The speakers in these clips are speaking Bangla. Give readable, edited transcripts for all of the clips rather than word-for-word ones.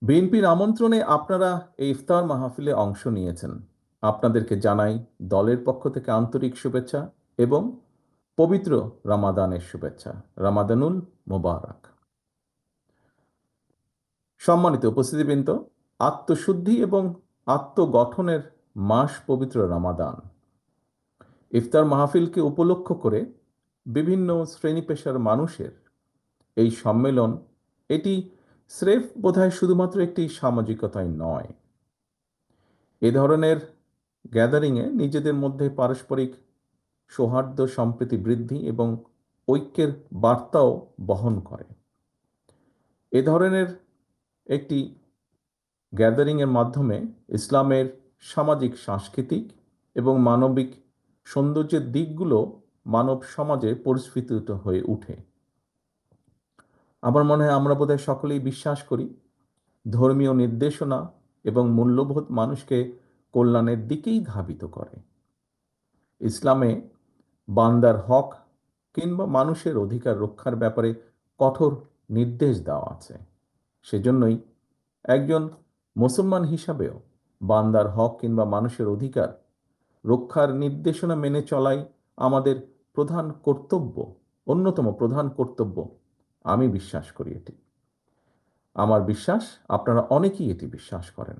বিএনপির আমন্ত্রণে আপনারা এই ইফতার মাহফিলে অংশ নিয়েছেন। আপনাদেরকে জানাই দলের পক্ষ থেকে আন্তরিক শুভেচ্ছা এবং পবিত্র রামাদানের শুভেচ্ছা। রামাদানুল মোবারক। সম্মানিত উপস্থিতিবৃন্দ, আত্মশুদ্ধি এবং আত্মগঠনের মাস পবিত্র রামাদান। ইফতার মাহফিলকে উপলক্ষ করে বিভিন্ন শ্রেণী পেশার মানুষের এই সম্মেলন, এটি স্রেফ বোধহয় শুধুমাত্র একটি সামাজিকতাই নয়। এ ধরনের গ্যাদারিংয়ে নিজেদের মধ্যে পারস্পরিক সৌহার্দ্য, সম্প্রীতি বৃদ্ধি এবং ঐক্যের বার্তাও বহন করে। এ ধরনের একটি গ্যাদারিংয়ের মাধ্যমে ইসলামের সামাজিক, সাংস্কৃতিক এবং মানবিক সৌন্দর্যের দিকগুলো মানব সমাজে পরিস্ফুটিত হয়ে ওঠে। আমার মনে হয় আমরা বোধহয় সকলেই বিশ্বাস করি ধর্মীয় নির্দেশনা এবং মূল্যবোধ মানুষকে কল্যাণের দিকেই ধাবিত করে। ইসলামে বান্দার হক কিংবা মানুষের অধিকার রক্ষার ব্যাপারে কঠোর নির্দেশ দেওয়া আছে। সেজন্যই একজন মুসলমান হিসাবেও বান্দার হক কিংবা মানুষের অধিকার রক্ষার নির্দেশনা মেনে চলাই আমাদের প্রধান কর্তব্য, অন্যতম প্রধান কর্তব্য। আমি বিশ্বাস করি এটি। আমার বিশ্বাস আপনারা অনেকেই এটি বিশ্বাস করেন।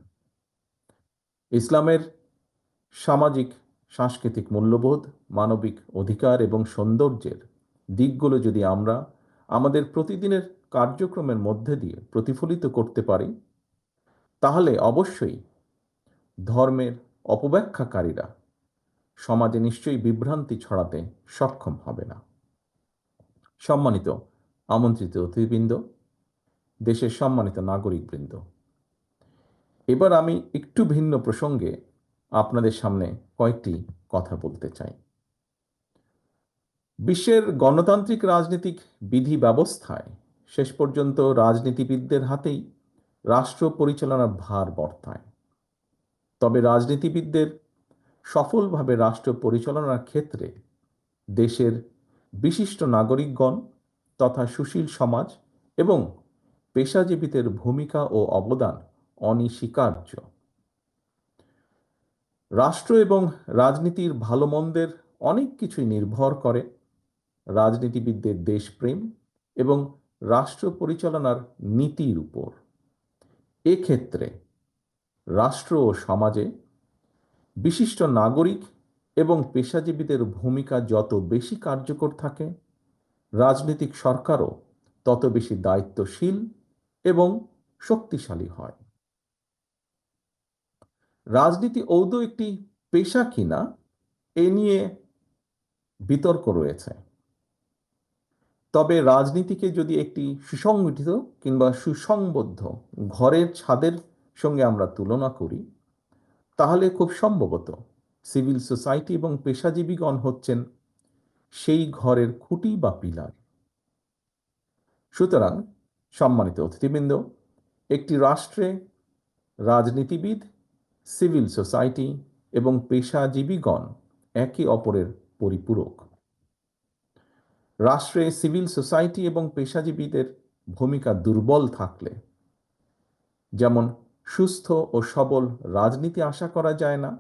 ইসলামের সামাজিক, সাংস্কৃতিক মূল্যবোধ, মানবিক অধিকার এবং সৌন্দর্যের দিকগুলো যদি আমরা আমাদের প্রতিদিনের কার্যক্রমের মধ্যে দিয়ে প্রতিফলিত করতে পারি, তাহলে অবশ্যই ধর্মের অপব্যাখ্যাকারীরা সমাজে নিশ্চয়ই বিভ্রান্তি ছড়াতে সক্ষম হবে না। সম্মানিত আমন্ত্রিত অতিথিবৃন্দ, দেশের সম্মানিত নাগরিকবৃন্দ, এবার আমি একটু ভিন্ন প্রসঙ্গে আপনাদের সামনে কয়েকটি কথা বলতে চাই। বিশ্বের গণতান্ত্রিক রাজনৈতিক বিধি ব্যবস্থায় শেষ পর্যন্ত রাজনীতিবিদদের হাতেই রাষ্ট্র পরিচালনার ভার বর্তায়। তবে রাজনীতিবিদদের সফলভাবে রাষ্ট্র পরিচালনার ক্ষেত্রে দেশের বিশিষ্ট নাগরিকগণ তথা সুশীল সমাজ এবং পেশাজীবীদের ভূমিকা ও অবদান অনস্বীকার্য। রাষ্ট্র এবং রাজনীতির ভালো মন্দের অনেক কিছুই নির্ভর করে রাজনীতিবিদদের দেশপ্রেম এবং রাষ্ট্র পরিচালনার নীতির উপর। এক্ষেত্রে রাষ্ট্র ও সমাজে বিশিষ্ট নাগরিক এবং পেশাজীবীদের ভূমিকা যত বেশি কার্যকর থাকে, রাজনৈতিক সরকারও তত বেশি দায়িত্বশীল এবং শক্তিশালী হয়। রাজনীতি আদৌ একটি পেশা কিনা এ নিয়ে বিতর্ক রয়েছে। তবে রাজনীতিকে যদি একটি সুসংগঠিত কিংবা সুসংবদ্ধ ঘরের ছাদের সঙ্গে আমরা তুলনা করি, তাহলে খুব সম্ভবত সিভিল সোসাইটি এবং পেশাজীবীগণ হচ্ছেন সেই ঘরের খুঁটি বা পিলার। সুতরাং সম্মানিত অতিথিবৃন্দ, একটি রাষ্ট্রে রাজনীতিবিদ, সিভিল সোসাইটি এবং পেশাজীবীগণ একে অপরের পরিপূরক। রাষ্ট্রে সিভিল সোসাইটি এবং পেশাজীবীদের ভূমিকা দুর্বল থাকলে যেমন সুস্থ ও সবল রাজনীতি আশা করা যায় না,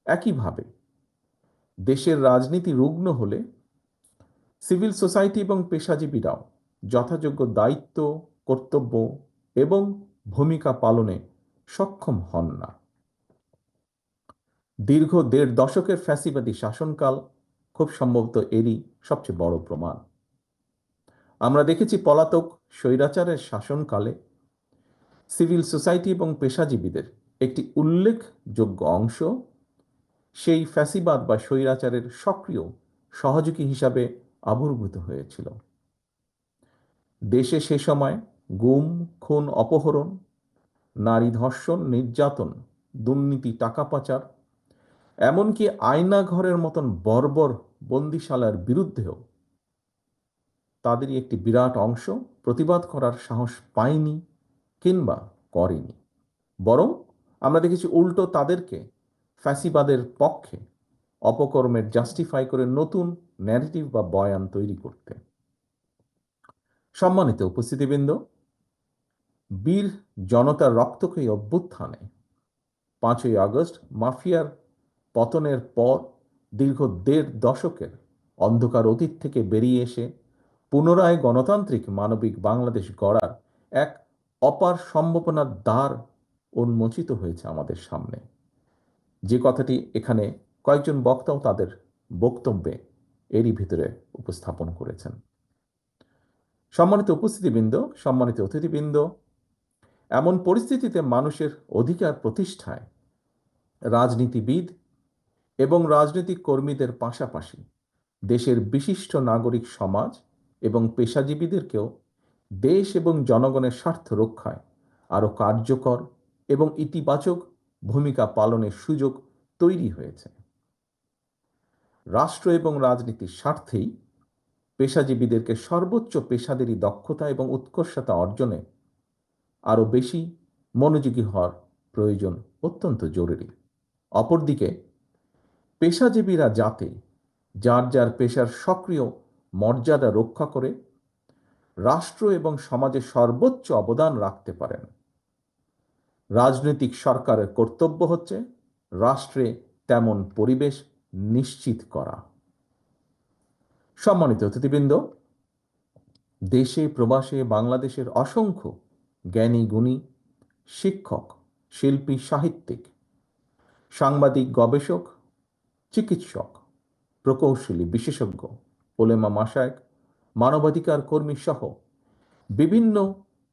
একইভাবে দেশের রাজনীতি রুগ্ন হলে সিভিল সোসাইটি এবং পেশাজীবীরাও যথাযোগ্য দায়িত্ব, কর্তব্য এবং ভূমিকা পালনে সক্ষম হন না। দীর্ঘ ১.৫ দশকের ফ্যাসিবাদী শাসনকাল খুব সম্ভবত এরই সবচেয়ে বড় প্রমাণ। আমরা দেখেছি পলাতক স্বৈরাচারের শাসনকালে সিভিল সোসাইটি এবং পেশাজীবীদের একটি উল্লেখযোগ্য অংশ সেই ফ্যাসিবাদ বা স্বৈরাচারের সক্রিয় সহযোগী হিসাবে আবির্ভূত হয়েছিল। দেশে সে সময় গুম, খুন, অপহরণ, নারী ধর্ষণ, নির্যাতন, দুর্নীতি, টাকা পাচার, এমনকি আয়নাঘরের মতন বর্বর বন্দিশালার বিরুদ্ধেও তাদেরই একটি বিরাট অংশ প্রতিবাদ করার সাহস পায়নি কিংবা করেনি। বরং আমরা দেখেছি উল্টো তাদেরকে ফ্যাসিবাদের পক্ষে অপকর্মের জাস্টিফাই করে নতুন ন্যারেটিভ বা বয়ান তৈরি করতে। সম্মানিত উপস্থিতিবৃন্দ, বীর জনতার রক্তক্ষয়ী অভ্যুত্থানে 5ই আগস্ট মাফিয়ার পতনের পর দীর্ঘ 1.5 দশকের অন্ধকার অতীত থেকে বেরিয়ে এসে পুনরায় গণতান্ত্রিক মানবিক বাংলাদেশ গড়ার এক অপার সম্ভাবনার দ্বার উন্মোচিত হয়েছে আমাদের সামনে। যে কথাটি এখানে কয়েকজন বক্তাও তাদের বক্তব্যে এরই ভিতরে উপস্থাপন করেছেন। সম্মানিত উপস্থিতিবৃন্দ, সম্মানিত অতিথিবৃন্দ, এমন পরিস্থিতিতে মানুষের অধিকার প্রতিষ্ঠায় রাজনীতিবিদ এবং রাজনৈতিক কর্মীদের পাশাপাশি দেশের বিশিষ্ট নাগরিক সমাজ এবং পেশাজীবীদেরকেও দেশ এবং জনগণের স্বার্থ রক্ষায় আরও কার্যকর এবং ইতিবাচক ভূমিকা পালনের সুযোগ তৈরি হয়েছে। রাষ্ট্র এবং রাজনীতির স্বার্থেই পেশাজীবীদেরকে সর্বোচ্চ পেশাদারি দক্ষতা এবং উৎকর্ষতা অর্জনে আরও বেশি মনোযোগী হওয়ার প্রয়োজন অত্যন্ত জরুরি। অপরদিকে পেশাজীবীরা যাতে যার যার পেশার সক্রিয় মর্যাদা রক্ষা করে রাষ্ট্র এবং সমাজে সর্বোচ্চ অবদান রাখতে পারেন, রাজনৈতিক সরকারের কর্তব্য হচ্ছে রাষ্ট্রে তেমন পরিবেশ নিশ্চিত করা। সম্মানিত অতিথিবৃন্দ, দেশে প্রবাসে বাংলাদেশের অসংখ্য জ্ঞানী গুণী শিক্ষক, শিল্পী, সাহিত্যিক, সাংবাদিক, গবেষক, চিকিৎসক, প্রকৌশলী, বিশেষজ্ঞ, ওলেমা মাশায়েখ, মানবাধিকার কর্মী সহ বিভিন্ন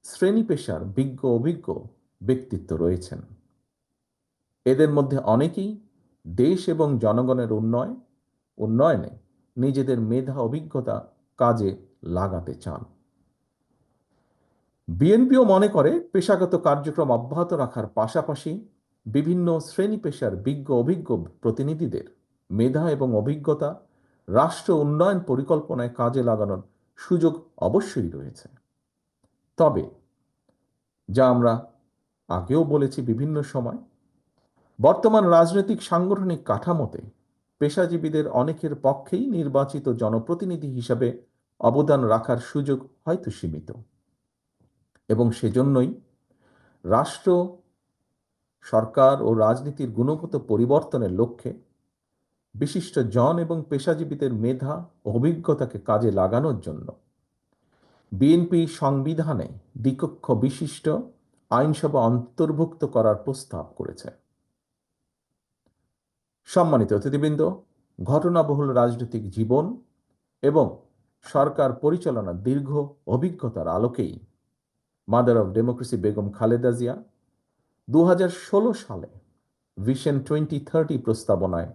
শ্রেণী পেশার বিজ্ঞ অভিজ্ঞ ব্যক্তিত্ব রয়েছেন। এদের মধ্যে অনেকেই দেশ এবং জনগণের উন্নয়নে নিজেদের মেধা অভিজ্ঞতা কাজে লাগাতে চান। বিএনপিও মনে করে পেশাগত কার্যক্রম অব্যাহত রাখার পাশাপাশি বিভিন্ন শ্রেণী পেশার বিজ্ঞ অভিজ্ঞ প্রতিনিধিদের মেধা এবং অভিজ্ঞতা রাষ্ট্র উন্নয়ন পরিকল্পনায় কাজে লাগানোর সুযোগ অবশ্যই রয়েছে। তবে যা আমরা আগেও বলেছি বিভিন্ন সময়, বর্তমান রাজনৈতিক সাংগঠনিক কাঠামোতে পেশাজীবীদের অনেকের পক্ষেই নির্বাচিত জনপ্রতিনিধি হিসাবে অবদান রাখার সুযোগ হয়তো সীমিত, এবং সেজন্যই রাষ্ট্র, সরকার ও রাজনীতির গুণগত পরিবর্তনের লক্ষ্যে বিশিষ্ট জন এবং পেশাজীবীদের মেধা ও অভিজ্ঞতাকে কাজে লাগানোর জন্য বিএনপি সংবিধানে দ্বিকক্ষ বিশিষ্ট আইনসভা অন্তর্ভুক্ত করার প্রস্তাব করেছে। সম্মানিত অতিথিবৃন্দ, ঘটনাবহুল রাজনৈতিক জীবন এবং সরকার পরিচালনার দীর্ঘ অভিজ্ঞতার আলোকেই mother of democracy Begum Khaleda Zia 2016 সালে ভিশন 2030 প্রস্তাবনায়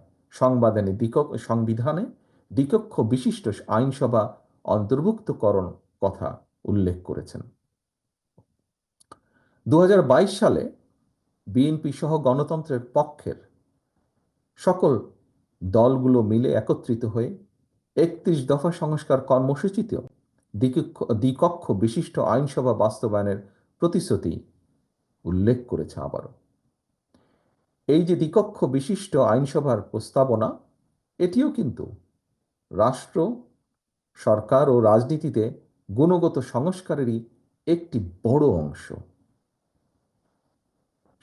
সংবিধানে দ্বিকক্ষ বিশিষ্ট আইনসভা অন্তর্ভুক্তকরণ কথা উল্লেখ করেছেন। 2022 সালে বিএনপি সহ গণতন্ত্রের পক্ষের সকল দলগুলো মিলে একত্রিত হয়ে 31 দফা সংস্কার কর্মসূচিতেও দ্বিকক্ষ বিশিষ্ট আইনসভা বাস্তবায়নের প্রতিশ্রুতি উল্লেখ করেছে। আবারও এই যে দ্বিকক্ষ বিশিষ্ট আইনসভার প্রস্তাবনা, এটিও কিন্তু রাষ্ট্র, সরকার ও রাজনীতিতে গুণগত সংস্কারেরই একটি বড় অংশ।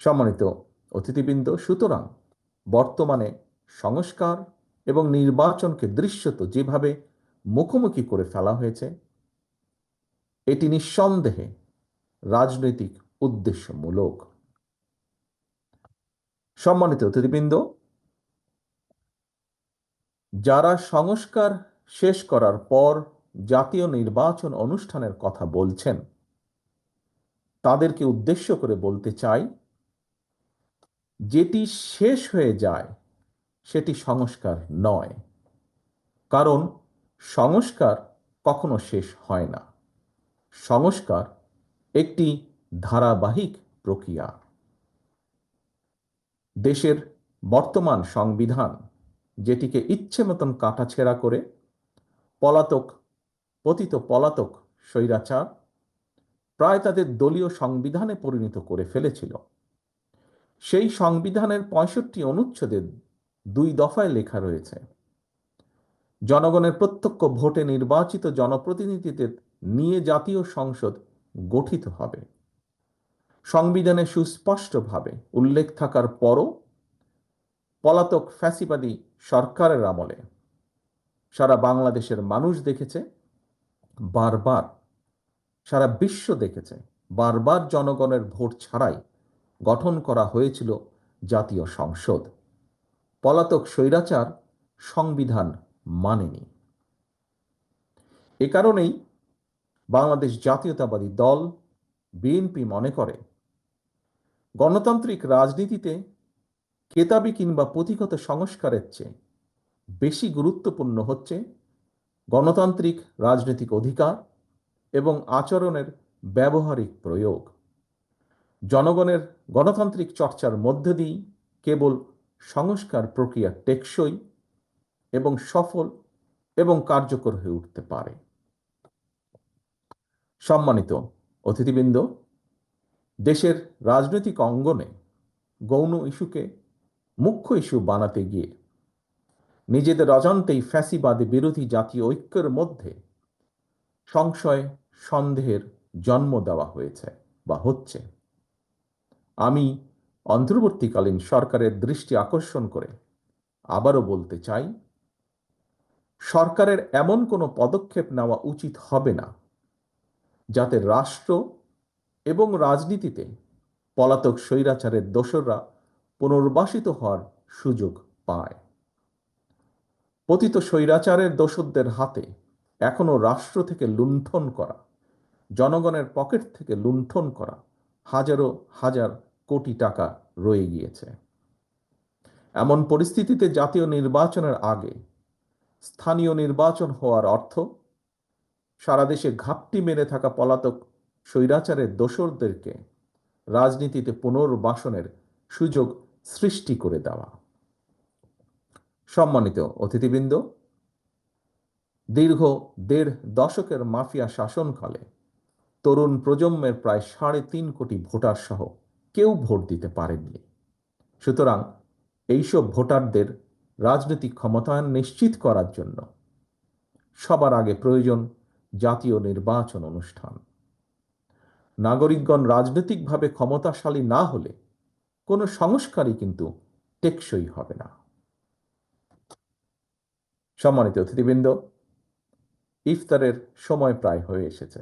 সম্মানিত অতিথিবৃন্দ, সুতরাং বর্তমানে সংস্কার এবং নির্বাচনকে দৃশ্যত যেভাবে মুখোমুখি করে ফেলা হয়েছে, এটি নিঃসন্দেহে রাজনৈতিক উদ্দেশ্যমূলক। সম্মানিত অতিথিবৃন্দ, যারা সংস্কার শেষ করার পর জাতীয় নির্বাচন অনুষ্ঠানের কথা বলছেন, তাদেরকে উদ্দেশ্য করে বলতে চাই, যেটি শেষ হয়ে যায় সেটি সংস্কার নয়, কারণ সংস্কার কখনো শেষ হয় না। সংস্কার একটি ধারাবাহিক প্রক্রিয়া। দেশের বর্তমান সংবিধান, যেটিকে ইচ্ছে মতন কাটাছেঁড়া করে পতিত পলাতক স্বৈরাচার প্রায় তাদের দলীয় সংবিধানে পরিণত করে ফেলেছিল, সেই সংবিধানের 65 অনুচ্ছেদের 2 দফায় লেখা রয়েছে, জনগণের প্রত্যক্ষ ভোটে নির্বাচিত জনপ্রতিনিধিদের নিয়ে জাতীয় সংসদ গঠিত হবে। সংবিধানে সুস্পষ্টভাবে উল্লেখ থাকার পরও পলাতক ফ্যাসিবাদী সরকারের আমলে সারা বাংলাদেশের মানুষ দেখেছে, বারবার সারা বিশ্ব দেখেছে, বারবার জনগণের ভোট ছাড়াই গঠন করা হয়েছিল জাতীয় সংসদ। পলাতক স্বৈরাচার সংবিধান মানেনি। এ কারণেই বাংলাদেশ জাতীয়তাবাদী দল বিএনপি মনে করে গণতান্ত্রিক রাজনীতিতে কেতাবি কিংবা পুঁথিগত সংস্কারের চেয়ে বেশি গুরুত্বপূর্ণ হচ্ছে গণতান্ত্রিক রাজনৈতিক অধিকার এবং আচরণের ব্যবহারিক প্রয়োগ। জনগণের গণতান্ত্রিক চর্চার মধ্য দিয়েই কেবল সংস্কার প্রক্রিয়া টেকসই এবং সফল এবং কার্যকর হয়ে উঠতে পারে। সম্মানিত অতিথিবৃন্দ, দেশের রাজনৈতিক অঙ্গনে গৌণ ইস্যুকে মুখ্য ইস্যু বানাতে গিয়ে নিজেদের অজান্তেই ফ্যাসিবাদী বিরোধী জাতীয় ঐক্যের মধ্যে সংশয় সন্দেহের জন্ম দেওয়া হয়েছে বা হচ্ছে। আমি অন্তর্বর্তীকালীন সরকারের দৃষ্টি আকর্ষণ করে আবারও বলতে চাই, সরকারের এমন কোনো পদক্ষেপ নেওয়া উচিত হবে না যাতে রাষ্ট্র এবং রাজনীতিতে পলাতক স্বৈরাচারের দোসররা পুনর্বাসিত হওয়ার সুযোগ পায়। পতিত স্বৈরাচারের দোসরদের হাতে এখনো রাষ্ট্র থেকে লুণ্ঠন করা, জনগণের পকেট থেকে লুণ্ঠন করা হাজারো হাজার কোটি টাকা রয়ে গিয়েছে। এমন পরিস্থিতিতে জাতীয় নির্বাচনের আগে স্থানীয় নির্বাচন হওয়ার অর্থ সারা দেশে ঘাপটি মেরে থাকা পলাতক স্বৈরাচারের দোসরদেরকে রাজনীতিতে পুনর্বাসনের সুযোগ সৃষ্টি করে দেওয়া। সম্মানিত অতিথিবৃন্দ, দীর্ঘ ১.৫ দশকের মাফিয়া শাসনকালে তরুণ প্রজন্মের প্রায় ৩.৫ কোটি ভোটার সহ কেউ ভোট দিতে পারেননি। সুতরাং এইসব ভোটারদের রাজনৈতিক ক্ষমতায়ন নিশ্চিত করার জন্য সবার আগে প্রয়োজন জাতীয় নির্বাচন অনুষ্ঠান। নাগরিকগণ রাজনৈতিকভাবে ক্ষমতাশালী না হলে কোনো সংস্কারই কিন্তু টেকসই হবে না। সম্মানিত অতিথিবৃন্দ, ইফতারের সময় প্রায় হয়ে এসেছে।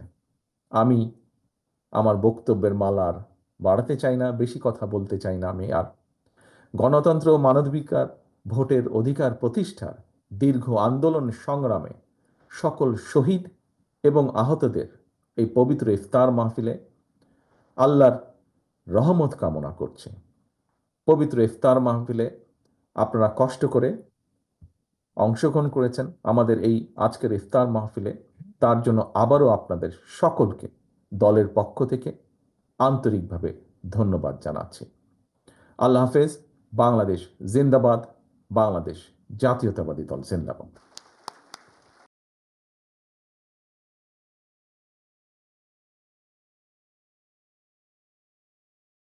আমি আমার বক্তব্যের মালার বাড়াতে চাই না, বেশি কথা বলতে চাই না। আমি আর গণতন্ত্র ও মানবাধিকার ভোটের অধিকার প্রতিষ্ঠার দীর্ঘ আন্দোলন সংগ্রামে সকল শহীদ এবং আহতদের এই পবিত্র ইফতার মাহফিলে আল্লাহর রহমত কামনা করছে। পবিত্র ইফতার মাহফিলে আপনারা কষ্ট করে অংশগ্রহণ করেছেন আমাদের এই আজকের ইফতার মাহফিলে, তার জন্য আবারও আপনাদের সকলকে দলের পক্ষ থেকে আন্তরিকভাবে ধন্যবাদ জানাচ্ছি। আল্লাহ হাফেজ। বাংলাদেশ জিন্দাবাদ। বাংলাদেশ জাতীয়তাবাদী দল জিন্দাবাদ।